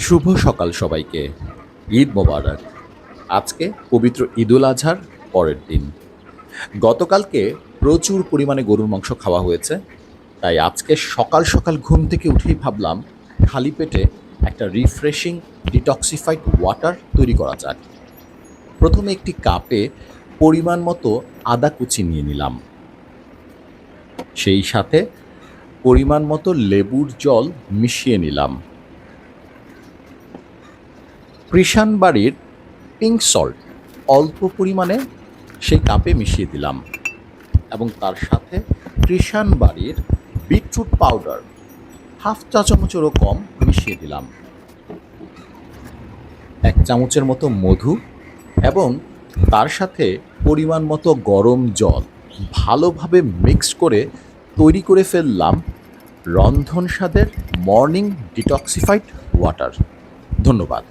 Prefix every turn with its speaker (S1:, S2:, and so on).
S1: শুভ সকাল সবাইকে। ঈদ মোবারক। আজকে পবিত্র ঈদুল আজহার পরের দিন। গতকালকে প্রচুর পরিমাণে গরুর মাংস খাওয়া হয়েছে। তাই আজকে সকাল সকাল ঘুম থেকে উঠেই ভাবলাম খালি পেটে একটা রিফ্রেশিং ডিটক্সিফাইড ওয়াটার তৈরি করা যাক। প্রথমে একটি কাপে পরিমাণ মতো আদা কুচি নিয়ে নিলাম। সেই সাথে পরিমাণ মতো লেবুর জল মিশিয়ে নিলাম। কৃষাণ বাড়ির পিঙ্ক সল্ট অল্প পরিমাণে সেই কাপে মিশিয়ে দিলাম এবং তার সাথে কৃষাণ বাড়ির বিটরুট পাউডার হাফ চা চামচেরও কম মিশিয়ে দিলাম। 1 চামচের মতো মধু এবং তার সাথে পরিমাণ মতো গরম জল ভালোভাবে মিক্স করে তৈরি করে ফেললাম রন্ধন স্বাদের মর্নিং ডিটক্সিফাইড ওয়াটার। ধন্যবাদ।